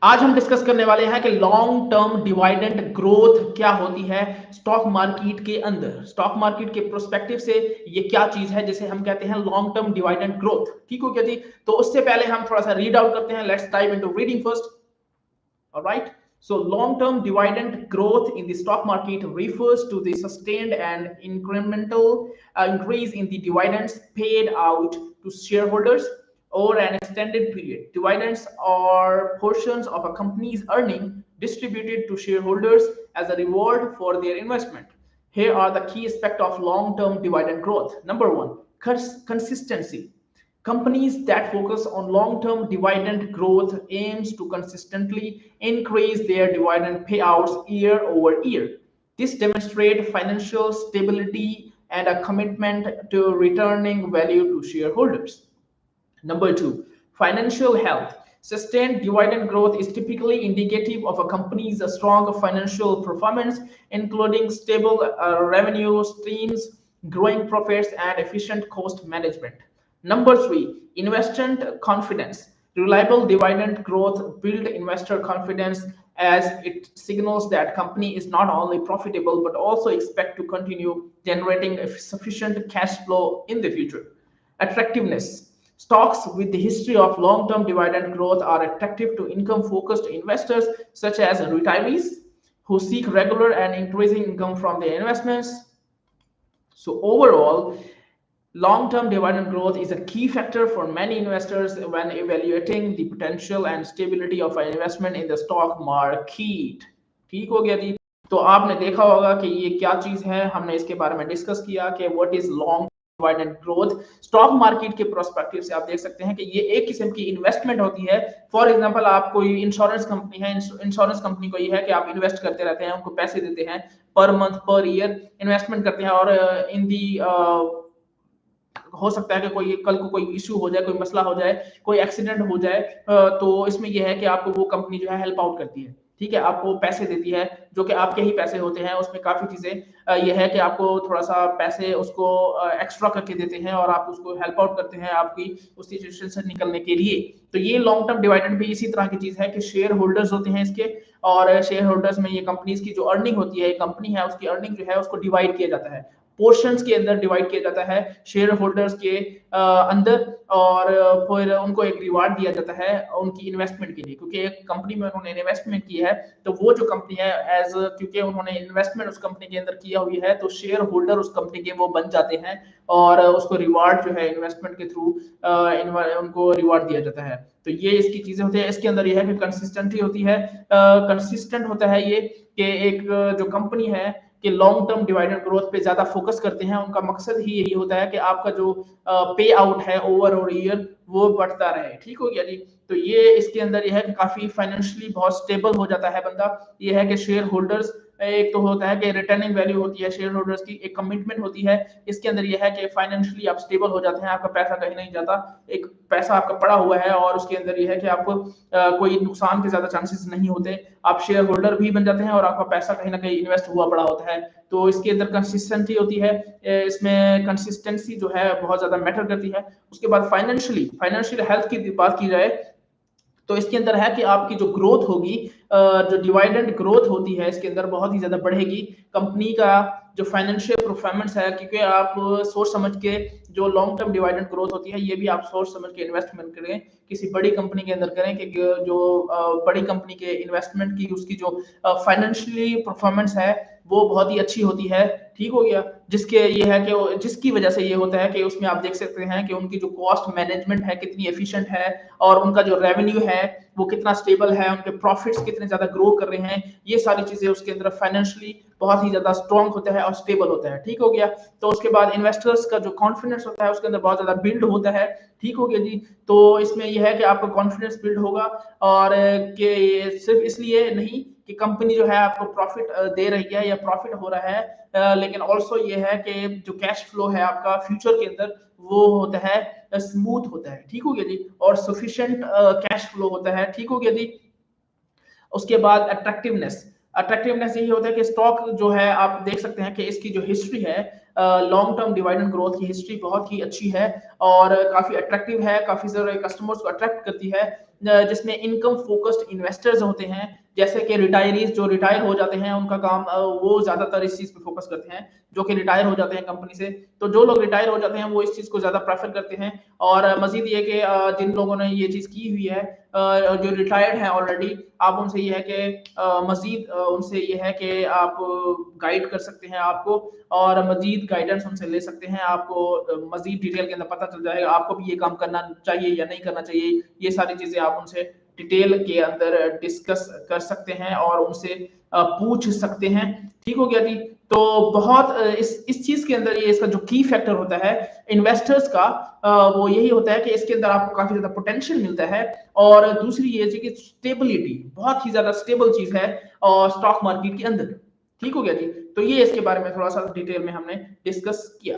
आज हम डिस्कस करने वाले हैं कि लॉन्ग टर्म डिविडेंड ग्रोथ क्या होती है स्टॉक मार्केट के अंदर। स्टॉक मार्केट के प्रोस्पेक्टिव से ये क्या चीज है जिसे हम कहते हैं लॉन्ग टर्म डिविडेंड ग्रोथ। ठीक हो गया जी। तो उससे पहले हम थोड़ा सा रीड आउट करते हैं। Let's dive into reading first. Alright, so long-term dividend growth in the stock market refers to the sustained and incremental increase in the dividends paid out to shareholders over an extended period. Dividends are portions of a company's earning distributed to shareholders as a reward for their investment. Here are the key aspects of long-term dividend growth. Number one, consistency. Companies that focus on long-term dividend growth aims to consistently increase their dividend payouts year over year. This demonstrates financial stability and a commitment to returning value to shareholders. Number two, financial health. Sustained dividend growth is typically indicative of a company's strong financial performance, including stable revenue streams, growing profits, and efficient cost management. Number three, investment confidence. Reliable dividend growth builds investor confidence as it signals that company is not only profitable but also expect to continue generating sufficient cash flow in the future. Attractiveness. Stocks with the history of long-term dividend growth are attractive to income-focused investors such as retirees who seek regular and increasing income from their investments. So overall, long-term dividend growth is a key factor for many investors when evaluating the potential and stability of an investment in the stock market. ठीक हो गया जी। तो आपने देखा होगा कि ये क्या चीज है, हमने इसके बारे में डिस्कस किया कि what is long dividend growth. Stock market के प्रोस्पेक्टिव से आप देख सकते हैं कि ये एक किस्म की इन्वेस्टमेंट होती है। फॉर एग्जांपल, आप कोई इंश्योरेंस कंपनी है, इंश्योरेंस कंपनी को ये है कि आप इन्वेस्ट करते रहते हैं, उनको पैसे देते हैं per month per year investment करते हैं, और इन दी हो सकता है कि कोई कल को कोई इशू हो जाए, कोई मसला हो जाए, कोई एक्सीडेंट हो जाए, तो इसमें यह है कि आपको वो कंपनी जो है हेल्प आउट करती है। ठीक है, आपको पैसे देती है जो कि आपके ही पैसे होते हैं। उसमें काफी चीजें यह है कि आपको थोड़ा सा पैसे उसको एक्स्ट्रा करके देते हैं और आप उसको हेल्प आउट करते हैं आपकी उस सिचुएशन से निकलने के लिए। तो ये लॉन्ग टर्म डिविडेंड भी इसी तरह की चीज है कि शेयर होल्डर्स होते हैं इसके, और शेयर होल्डर्स में ये कंपनीज की जो अर्निंग होती है, कंपनी है उसकी अर्निंग जो है उसको डिवाइड किया जाता है, पोर्शंस के अंदर डिवाइड किया जाता है शेयर होल्डर्स के अंदर, और फिर उनको एक रिवार्ड दिया जाता है उनकी इन्वेस्टमेंट के लिए, क्योंकि एक कंपनी में उन्होंने इन्वेस्टमेंट की है। तो वो जो कंपनी है एज क्योंकि उन्होंने इन्वेस्टमेंट उस कंपनी के अंदर किया हुई है, तो शेयर होल्डर उस कंपनी के वो बन जाते हैं, और उसको रिवार्ड जो है इन्वेस्टमेंट के थ्रू उनको रिवार्ड दिया जाता है। तो ये इसकी चीजें होती है। इसके अंदर ये है कि कंसिस्टेंसी होती है, कंसिस्टेंट होता है ये कि एक जो कंपनी है कि लॉन्ग टर्म डिविडेंड ग्रोथ पे ज्यादा फोकस करते हैं। उनका मकसद ही यही होता है कि आपका जो पे आउट है ओवर और ईयर वो बढ़ता रहे। ठीक हो गया जी। तो ये इसके अंदर यह है कि काफी फाइनेंशियली बहुत स्टेबल हो जाता है बंदा। ये है कि शेयर होल्डर्स, एक तो होता है कि रिटर्निंग वैल्यू होती है शेयर होल्डर्स की, एक कमिटमेंट होती है। इसके अंदर यह है कि फाइनेंशियली आप स्टेबल हो जाते हैं, आपका पैसा कहीं नहीं जाता, एक पैसा आपका पड़ा हुआ है, और उसके अंदर यह है कि आपको कोई नुकसान के ज्यादा चांसेस नहीं होते। आप शेयर होल्डर भी बन जाते हैं और आपका पैसा कहीं ना कहीं इन्वेस्ट हुआ पड़ा होता है। तो इसके अंदर कंसिस्टेंसी होती है, इसमें कंसिस्टेंसी जो है बहुत ज्यादा मैटर करती है। उसके बाद फाइनेंशियल हेल्थ की बात की जाए तो इसके अंदर है कि आपकी जो ग्रोथ होगी, जो डिविडेंड ग्रोथ होती है इसके अंदर बहुत ही ज्यादा बढ़ेगी। कंपनी का जो फाइनेंशियल परफॉर्मेंस है, क्योंकि आप सोच समझ के जो लॉन्ग टर्म डिविडेंड ग्रोथ होती है ये भी आप सोच समझ के इन्वेस्टमेंट करें, किसी बड़ी कंपनी के अंदर करें कि जो बड़ी कंपनी के इन्वेस्टमेंट की उसकी जो फाइनेंशियली परफॉर्मेंस है वो बहुत ही अच्छी होती है। ठीक हो गया। जिसके ये है कि जिसकी वजह से ये होता है कि उसमें आप देख सकते हैं कि उनकी जो कॉस्ट मैनेजमेंट है कितनी एफिशिएंट है, और उनका जो रेवेन्यू है वो कितना स्टेबल है, उनके प्रॉफिट्स कितने ज्यादा ग्रो कर रहे हैं। ये सारी चीजें उसके अंदर फाइनेंशियली बहुत ही ज्यादा स्ट्रॉन्ग होता है और स्टेबल होता है। ठीक हो गया। तो उसके बाद इन्वेस्टर्स का जो कॉन्फिडेंस होता है उसके अंदर बहुत ज्यादा बिल्ड होता है। ठीक हो गया जी। तो इसमें यह है कि आपका कॉन्फिडेंस बिल्ड होगा, और कि सिर्फ इसलिए नहीं कि कंपनी जो है आपको प्रॉफिट दे रही है या प्रॉफिट हो रहा है, लेकिन ऑल्सो ये है कि जो कैश फ्लो है आपका फ्यूचर के अंदर वो होता है स्मूथ होता है। ठीक हो गया जी। और सफिशिएंट कैश फ्लो होता है। ठीक हो गया जी। उसके बाद अट्रैक्टिवनेस यही होता है कि स्टॉक जो है आप देख सकते हैं कि इसकी जो हिस्ट्री है, लॉन्ग टर्म डिविडेंड ग्रोथ की हिस्ट्री बहुत ही अच्छी है और काफी अट्रैक्टिव है, काफी सारे कस्टमर्स को अट्रैक्ट करती है। जिसमें इनकम फोकस्ड इन्वेस्टर्स होते हैं, जैसे कि रिटायरीज जो रिटायर हो जाते हैं, उनका काम वो ज्यादातर इस चीज पे फोकस करते हैं, जो कि रिटायर हो जाते हैं कंपनी से। तो जो लोग रिटायर हो जाते हैं वो इस चीज को ज्यादा प्रेफर करते हैं। और मजीद ये कि जिन लोगों ने ये चीज की हुई है, जो रिटायर्ड हैं ऑलरेडी, आप उनसे ये है कि मजीद उनसे ये है कि आप गाइड कर सकते हैं आपको, और मजीद गाइडेंस उनसे ले सकते हैं। आपको मजीद डिटेल के अंदर पता चल जाएगा आपको भी ये काम करना चाहिए या नहीं करना चाहिए। ये सारी चीजें आप उनसे डिटेल के अंदर डिस्कस कर सकते हैं और उनसे पूछ सकते हैं। ठीक हो गया जी। तो बहुत इस चीज के अंदर ये इसका जो की फैक्टर होता है इन्वेस्टर्स का, वो यही होता है कि इसके अंदर आपको काफी ज्यादा पोटेंशियल मिलता है। और दूसरी ये कि स्टेबिलिटी बहुत ही ज्यादा स्टेबल चीज है और स्टॉक मार्केट के अंदर। ठीक हो गया जी। तो ये इसके बारे में थोड़ा सा डिटेल में हमने डिस्कस किया।